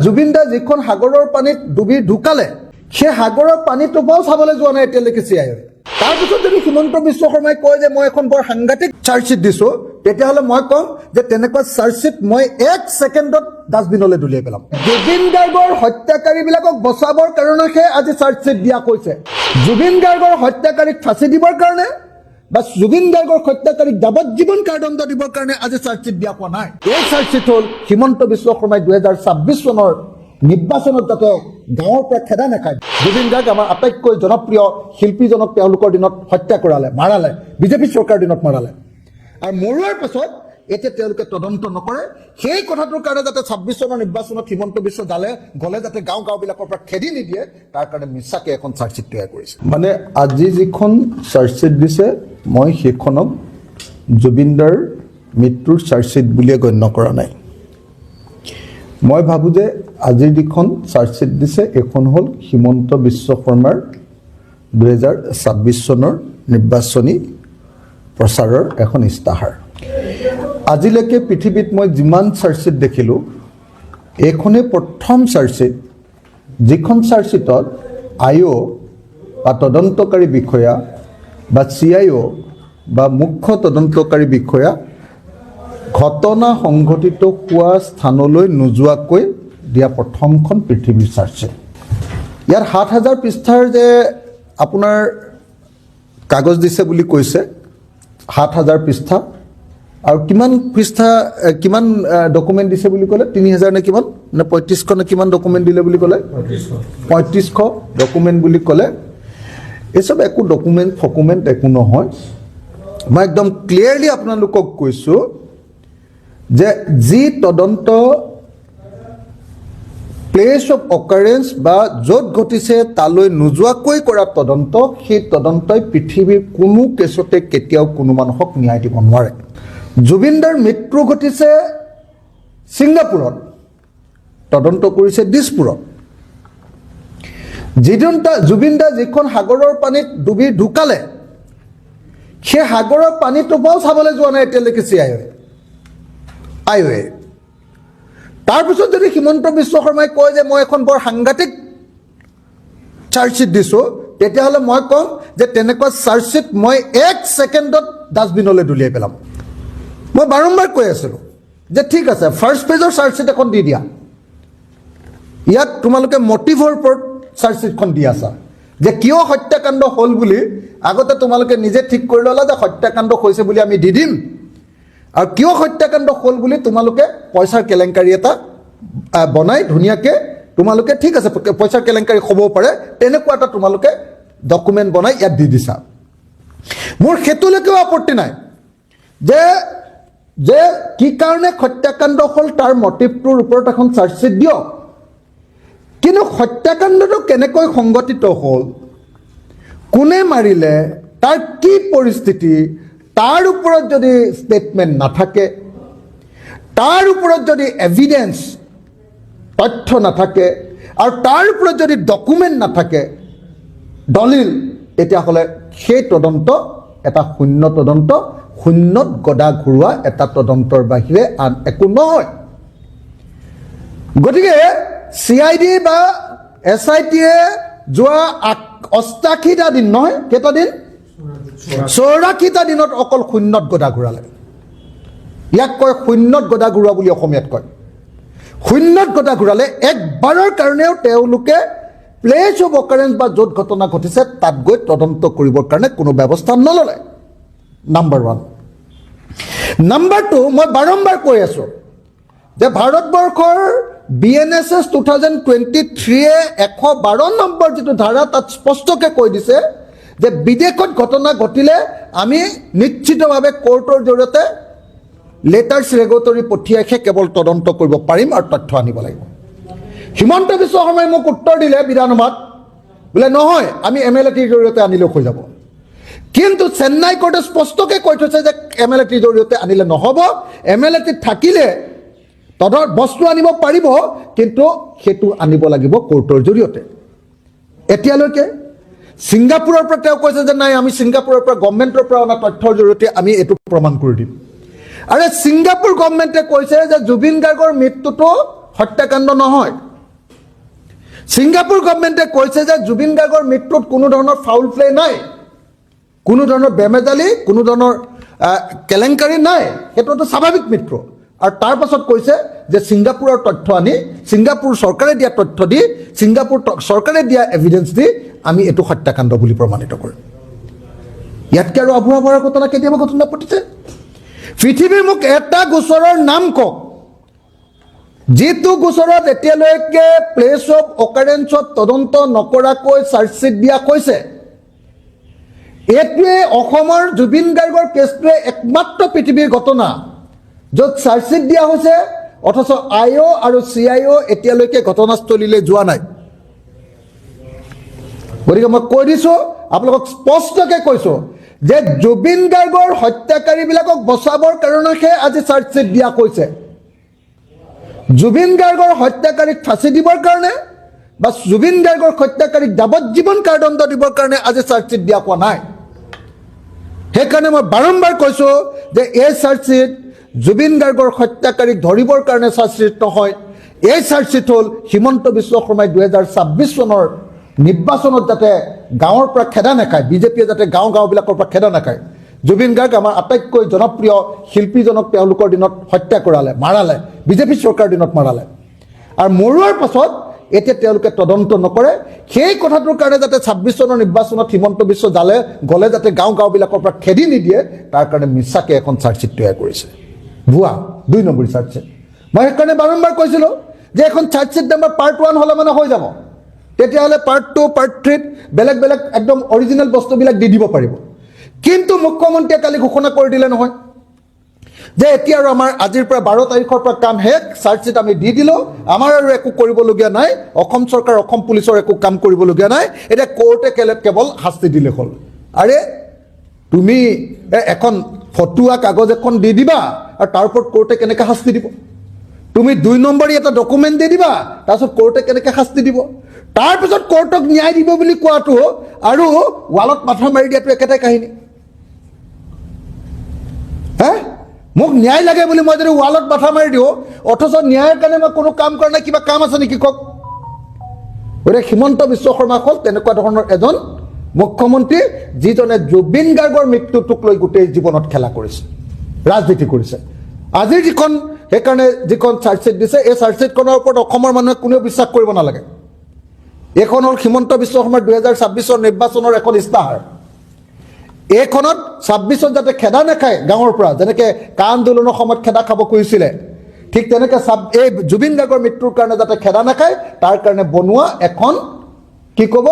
জুবিন দা যিখন সাগৰৰ পানীত ডুবি ঢুকালে সেই সাগৰৰ পানীটোপাও চাবলৈ যোৱা নাই এতিয়ালৈকে চিআইএ। তাৰপিছত যদি হিমন্ত বিশ্ব শৰ্মাই কয় যে মই এখন বৰ সাংঘাতিক চাৰ্জশ্বিট দিছো, তেতিয়াহ'লে মই ক'ম যে তেনেকুৱা চাৰ্জশ্বিট মই 1 ছেকেণ্ডত ডাষ্টবিনলৈ দলিয়াই পেলাম। জুবিন গাৰ্গৰ হত্যাকাৰীবিলাকক বচাবৰ কাৰণেহে আজি চাৰ্জশ্বিট দিয়া কৈছে। জুবিন গাৰ্গৰ হত্যাকাৰীক ফাঁচি দিবৰ কাৰণে বা জুবিন গাৰ্গৰ হত্যাকাৰীক যাৱজ্জীৱন কাৰাদণ্ড দিবৰ কাৰণে আজি চাৰ্জশ্বিট দিয়া পোৱা নাই। এই চাৰ্জশ্বিট হ'ল হিমন্ত বিশ্ব শৰ্মাই 2026 চনৰ নিৰ্বাচনত যাতে গাঁৱৰ পৰা খেদা নাখায়। জুবিন গাৰ্গ আমাৰ আটাইতকৈ জনপ্ৰিয় শিল্পীজনক তেওঁলোকৰ দিনত হত্যা কৰালে, মাৰালে, বিজেপি চৰকাৰৰ দিনত মাৰালে। আৰু মৰোৱাৰ পাছত এতিয়া তেওঁলোকে তদন্ত নকৰে। সেই কথাটোৰ কাৰণে যাতে 26 চনৰ নিৰ্বাচনত হিমন্ত বিশ্ব গ'লে যাতে গাঁওবিলাকৰ পৰা খেদি নিদিয়ে, তাৰ কাৰণে মিছাকে এখন চাৰ্জশ্বিট তৈয়াৰ কৰিছে। মানে আজি যিখন চাৰ্জশ্বিট দিছে মই সেইখনক জুবিন দাৰ মৃত্যুৰ চাৰ্জশ্বিট বুলিয়ে গণ্য কৰা নাই। মই ভাবোঁ যে আজিৰ যিখন চাৰ্জশ্বিট দিছে এইখন হ'ল হিমন্ত বিশ্ব শৰ্মাৰ 2026 চনৰ নিৰ্বাচনী প্ৰচাৰৰ এখন ইস্তাহাৰ। আজিলৈকে পৃথিৱীত মই যিমান চাৰ্জশ্বিট দেখিলোঁ এইখনেই প্ৰথম চাৰ্জশ্বিট যিখন চাৰ্জশ্বিটত আইঅ' বা তদন্তকাৰী বিষয়া বা CIO বা মুখ্য তদন্তকাৰী বিষয়া ঘটনা সংঘটিত হোৱা স্থানলৈ নোযোৱাকৈ দিয়া প্ৰথমখন পৃথিৱীৰ চাৰ্জশ্বিট। ইয়াত 7,000 পৃষ্ঠাৰ যে আপোনাৰ কাগজ দিছে বুলি কৈছে, 7,000 পৃষ্ঠা আৰু কিমান পৃষ্ঠা কিমান ডকুমেণ্ট দিছে বুলি ক'লে, 3,000 নে কিমান নে 3500 নে কিমান ডকুমেণ্ট দিলে বুলি ক'লে, 3500 ডকুমেণ্ট বুলি ক'লে। এইচব একো ডকুমেণ্ট একো নহয়। মই একদম ক্লিয়াৰলি আপোনালোকক কৈছোঁ যে যি তদন্ত প্লেচ অফ অকাৰেঞ্চ বা য'ত ঘটিছে তালৈ নোযোৱাকৈ কৰা তদন্ত, সেই তদন্তই পৃথিৱীৰ কোনো কেছতে কেতিয়াও কোনো মানুহক ন্যায় দিব নোৱাৰে। জুবিন দাৰ মৃত্যু ঘটিছে ছিংগাপুৰত, তদন্ত কৰিছে দিছপুৰত। জুবিন দা যিখন সাগৰৰ পানীত ডুবি ঢুকালে সেই সাগৰৰ পানীটোপাও চাবলৈ যোৱা নাই এতিয়ালৈকে চিআইএ। তাৰপিছত যদি হিমন্ত বিশ্ব শৰ্মাই কয় যে মই এখন বৰ সাংঘাতিক চাৰ্জশ্বিট দিছোঁ, তেতিয়াহ'লে মই ক'ম যে তেনেকুৱা চাৰ্জশ্বিট মই 1 ছেকেণ্ডত ডাষ্টবিনলৈ দলিয়াই পেলাম। মই বাৰম্বাৰ কৈ আছিলোঁ যে ঠিক আছে, ফাৰ্ষ্ট পেজৰ চাৰ্জশ্বিট এখন দি দিয়া। ইয়াত তোমালোকে মটিভৰ ওপৰত চাৰ্জশ্বিটখন দি আছা যে কিয় হত্যাকাণ্ড হ'ল বুলি আগতে তোমালোকে নিজে ঠিক কৰি ল'লা যে হত্যাকাণ্ড হৈছে বুলি আমি দি দিম, আৰু কিয় হত্যাকাণ্ড হ'ল বুলি তোমালোকে পইচাৰ কেলেংকাৰী এটা বনাই ধুনীয়াকৈ তোমালোকে ঠিক আছে পইচাৰ কেলেংকাৰী হ'ব পাৰে তেনেকুৱা এটা তোমালোকে ডকুমেণ্ট বনাই ইয়াত দি দিছা। মোৰ সেইটোলৈকেও আপত্তি নাই যে কি কাৰণে হত্যাকাণ্ড হ'ল তাৰ মটিভটোৰ ওপৰত এখন চাৰ্জশ্বিট দিয়ক। কিন্তু হত্যাকাণ্ডটো কেনেকৈ সংঘটিত হ'ল, কোনে মাৰিলে, তাৰ কি পৰিস্থিতি, তাৰ ওপৰত যদি ষ্টেটমেণ্ট নাথাকে, তাৰ ওপৰত যদি এভিডেন্স তথ্য নাথাকে, আৰু তাৰ ওপৰত যদি ডকুমেণ্ট নাথাকে, দলিল, তেতিয়াহ'লে সেই তদন্ত এটা শূন্য তদন্ত, শূন্যত গদা ঘূৰোৱা এটা তদন্তৰ বাহিৰে আন একো নহয়। গতিকে CID বা SITয়ে যোৱা 88টা দিন নহয়, কেইটা দিন, 84টা দিনত অকল শূন্যত গদা ঘূৰালে। ইয়াক কয় শূন্যত গদা ঘূৰোৱা বুলি অসমীয়াত কয়। শূন্যত গদা ঘূৰালে। একবাৰৰ কাৰণেও তেওঁলোকে প্লেচ অফ অকাৰেঞ্চ বা য'ত ঘটনা ঘটিছে তাত গৈ তদন্ত কৰিবৰ কাৰণে কোনো ব্যৱস্থা নল'লে। নাম্বাৰ 1। নাম্বাৰ 2, মই বাৰম্বাৰ কৈ আছোঁ যে ভাৰতবৰ্ষৰ BNSS 2023-এ 112 নম্বৰ যিটো ধাৰা তাত স্পষ্টকৈ কৈ দিছে যে বিদেশত ঘটনা ঘটিলে আমি নিশ্চিতভাৱে কোৰ্টৰ জৰিয়তে লেটাৰ্ছ ৰেগুলেটৰী পঠিয়াইহে কেৱল তদন্ত কৰিব পাৰিম আৰু তথ্য আনিব লাগিব। হিমন্ত বিশ্ব শৰ্মাই মোক উত্তৰ দিলে বিধানসভাত, বোলে নহয় আমি MLATৰ জৰিয়তে আনিলেও হৈ যাব। কিন্তু চেন্নাই কোৰ্টে স্পষ্টকৈ কৈ থৈছে যে MLATৰ জৰিয়তে আনিলে নহ'ব, MLAT থাকিলে বস্তু আনিব পাৰিব, কিন্তু সেইটো আনিব লাগিব কোৰ্টৰ জৰিয়তে। এতিয়ালৈকে ছিংগাপুৰৰ পৰা তেওঁ কৈছে যে নাই আমি ছিংগাপুৰৰ পৰা গভৰ্ণমেণ্টৰ পৰা অনা তথ্যৰ জৰিয়তে আমি এইটো প্ৰমাণ কৰি দিম। আৰু ছিংগাপুৰ গভৰ্ণমেণ্টে কৈছে যে জুবিন গাৰ্গৰ মৃত্যুটো হত্যাকাণ্ড নহয়, ছিংগাপুৰ গভৰ্ণমেণ্টে কৈছে যে জুবিন গাৰ্গৰ মৃত্যুত কোনো ধৰণৰ ফাউল প্লে নাই, কোনো ধৰণৰ বেমেজালি, কোনো ধৰণৰ কেলেংকাৰী নাই, সেইটোতো স্বাভাৱিক মৃত্যু। আৰু তাৰ পাছত কৈছে যে ছিংগাপুৰৰ তথ্য আনি, ছিংগাপুৰ চৰকাৰে দিয়া তথ্য দি, ছিংগাপুৰ চৰকাৰে দিয়া এভিডেন্স দি আমি এইটো হত্যাকাণ্ড বুলি প্ৰমাণিত কৰিম। ইয়াতকৈ আৰু আভুৱা ভৰা ঘটনা কেতিয়াবা ঘটনা ঘটিছে? পৃথিৱীৰ মোক এটা গোচৰৰ নাম কওক যিটো গোচৰত এতিয়ালৈকে প্লেচ অফ অকাৰেঞ্চত তদন্ত নকৰাকৈ চাৰ্জশ্বিট দিয়া হৈছে। এইটোৱে অসমৰ জুবিন গাৰ্গৰ কেছটোৱে একমাত্ৰ পৃথিৱীৰ ঘটনা য'ত চাৰ্জশ্বিট দিয়া হৈছে অথচ IO আৰু CIO এতিয়ালৈকে ঘটনাস্থলীলৈ যোৱা নাই। গতিকে মই কৈ দিছোঁ, আপোনালোকক স্পষ্টকৈ কৈছোঁ যে জুবিন গাৰ্গৰ হত্যাকাৰীবিলাকক বচাবৰ কাৰণেহে আজি চাৰ্জশ্বিট দিয়া হৈছে। জুবিন গাৰ্গৰ হত্যাকাৰীক ফাঁচি দিবৰ কাৰণে বা জুবিন গাৰ্গৰ হত্যাকাৰীক যাৱজ্জীৱন কাৰাদণ্ড দিবৰ কাৰণে আজি চাৰ্জশ্বিট দিয়া হোৱা নাই। সেইকাৰণে মই বাৰম্বাৰ কৈছোঁ যে এই চাৰ্জশ্বিট জুবিন গাৰ্গৰ হত্যাকাৰীক ধৰিবৰ কাৰণে চাৰ্জশ্বিট নহয়, এই চাৰ্জশ্বিট হ'ল হিমন্ত বিশ্ব শৰ্মাই 2026 চনৰ নিৰ্বাচনত যাতে গাঁৱৰ পৰা খেদা নাখায়, বিজেপিয়ে যাতে গাঁওবিলাকৰ পৰা খেদা নাখায়। জুবিন গাৰ্গ আমাৰ আটাইতকৈ জনপ্ৰিয় শিল্পীজনক তেওঁলোকৰ দিনত হত্যা কৰালে, মাৰালে, বিজেপি চৰকাৰৰ দিনত মাৰালে। আৰু মৰোৱাৰ পাছত এতিয়া তেওঁলোকে তদন্ত নকৰে। সেই কথাটোৰ কাৰণে যাতে 26 চনৰ নিৰ্বাচনত হিমন্ত বিশ্ব গ'লে যাতে গাঁওবিলাকৰ পৰা খেদি নিদিয়ে, তাৰ কাৰণে মিছাকৈ এখন চাৰ্জশ্বিট তৈয়াৰ কৰিছে, ভুৱা 2 নম্বৰী চাৰ্জশ্বিট। মই সেইকাৰণে বাৰম্বাৰ কৈছিলোঁ যে এখন চাৰ্জশ্বিট নাম্বাৰ পাৰ্ট 1 হ'লে মানে হৈ যাব, তেতিয়াহ'লে পাৰ্ট 2, পাৰ্ট 3 বেলেগ বেলেগ একদম অৰিজিনেল বস্তুবিলাক দি দিব পাৰিব। কিন্তু মুখ্যমন্ত্ৰীয়ে কালি ঘোষণা কৰি দিলে নহয় যে এতিয়া আৰু আমাৰ আজিৰ পৰা 12 তাৰিখৰ পৰা কাম শেষ, চাৰ্জশ্বিট আমি দি দিলোঁ, আমাৰ আৰু একো কৰিবলগীয়া নাই, অসম চৰকাৰ অসম পুলিচৰ একো কাম কৰিবলগীয়া নাই, এতিয়া কোৰ্টে কেৱল শাস্তি দিলে হ'ল। আৰে তুমি এখন ফটোৱা কাগজ এখন দি দিবা আৰু তাৰ ওপৰত কোৰ্টে কেনেকৈ শাস্তি দিব? তুমি 2 নম্বৰী এটা ডকুমেণ্ট দি দিবা, তাৰপিছত কোৰ্টে কেনেকৈ শাস্তি দিব? তাৰপিছত কোৰ্টক ন্যায় দিব বুলি কোৱাটো আৰু ৱালত মাথা মাৰি দিয়াটো একেটাই কাহিনী। মোক ন্যায় লাগে বুলি মই যদি ৱালত মাথা মাৰি দিওঁ, অথচ ন্যায়ৰ কাৰণে মই কোনো কাম কৰা নাই, কিবা কাম আছে নেকি কওক? গতিকে হিমন্ত বিশ্ব শৰ্মা হ'ল তেনেকুৱা ধৰণৰ এজন মুখ্যমন্ত্ৰী যিজনে জুবিন গাৰ্গৰ মৃত্যুটোক লৈ গোটেই জীৱনত খেলা কৰিছে, ৰাজনীতি কৰিছে। আজিৰ সেইকাৰণে যিখন চাৰ্জশ্বিট দিছে, এই চাৰ্জশ্বিটখনৰ ওপৰত অসমৰ মানুহে কোনেও বিশ্বাস কৰিব নালাগে। এইখন হ'ল হিমন্ত বিশ্ব শৰ্মাৰ 2026 নিৰ্বাচনৰ এখন ইস্তাহাৰ। এইখনত 26ত যাতে খেদা নাখায় গাঁৱৰ পৰা, যেনেকৈ কা আন্দোলনৰ সময়ত খেদা খাব খুজিছিলে, ঠিক তেনেকৈ এই জুবিন গাৰ্গৰ মৃত্যুৰ কাৰণে যাতে খেদা নাখায় তাৰ কাৰণে বনোৱা এখন কি ক'ব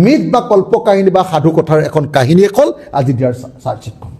মিথ বা কল্প কাহিনী বা সাধু কথাৰ এখন কাহিনী হ'ল আজি দিয়াৰ চাৰ্জশ্বিটখন।